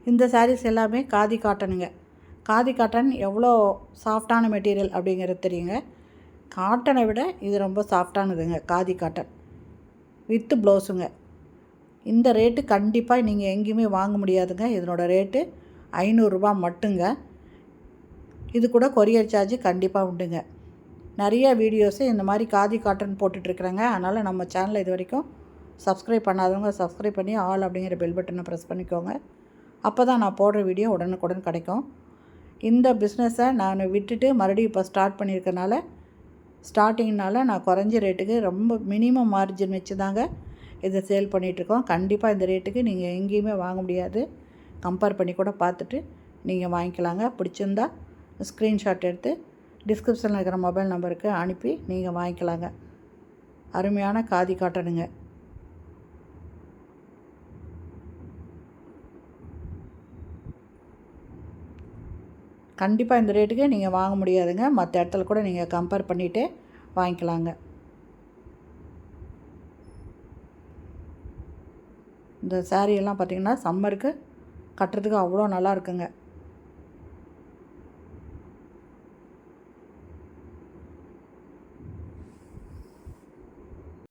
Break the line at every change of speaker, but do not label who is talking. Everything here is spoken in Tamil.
இந்த சாரீஸ் எல்லாமே காதி காட்டனுங்க. காதி காட்டன் எவ்வளோ சாஃப்டான மெட்டீரியல் அப்படிங்கிறது தெரியுங்க. காட்டனை விட இது ரொம்ப சாஃப்டானதுங்க காதி காட்டன் வித்து ப்ளவுஸுங்க. இந்த ரேட்டு கண்டிப்பாக நீங்கள் எங்கேயுமே வாங்க முடியாதுங்க. இதனோட ரேட்டு 500 ரூபா மட்டுங்க. இது கூட கொரியர் சார்ஜ் கண்டிப்பாக உண்டுங்க. நிறைய வீடியோஸு இந்த மாதிரி காதி காட்டன் போட்டுட்ருக்குறேங்க. அதனால் நம்ம சேனலை இது வரைக்கும் சப்ஸ்கிரைப் பண்ணாதவங்க சப்ஸ்கிரைப் பண்ணி ஆல் அப்படிங்கிற பெல் பட்டனை ப்ரெஸ் பண்ணிக்கோங்க. அப்போ தான் நான் போடுற வீடியோ உடனுக்குடன் கிடைக்கும். இந்த பிஸ்னஸை நான் விட்டுட்டு மறுபடியும் இப்போ ஸ்டார்ட் பண்ணியிருக்கனால ஸ்டார்டிங்னால நான் குறைஞ்ச ரேட்டுக்கு ரொம்ப மினிமம் மார்ஜின் வச்சு தாங்க இதை சேல் பண்ணிகிட்ருக்கோம். கண்டிப்பாக இந்த ரேட்டுக்கு நீங்கள் எங்கேயுமே வாங்க முடியாது. கம்பேர் பண்ணி கூட பார்த்துட்டு நீங்கள் வாங்கிக்கலாங்க. பிடிச்சிருந்தா ஸ்க்ரீன்ஷாட் எடுத்து டிஸ்கிரிப்ஷனில் இருக்கிற மொபைல் நம்பருக்கு அனுப்பி நீங்கள் வாங்கிக்கலாங்க. அருமையான காதி காட்டனுங்க. கண்டிப்பாக இந்த ரேட்டுக்கு நீங்கள் வாங்க முடியாதுங்க. மற்ற இடத்துல கூட நீங்கள் கம்பேர் பண்ணிவிட்டு வாங்கிக்கலாங்க. இந்த சாரியெல்லாம் பார்த்திங்கன்னா சம்மருக்கு கட்டுறதுக்கு அவ்வளோ நல்லா இருக்குங்க.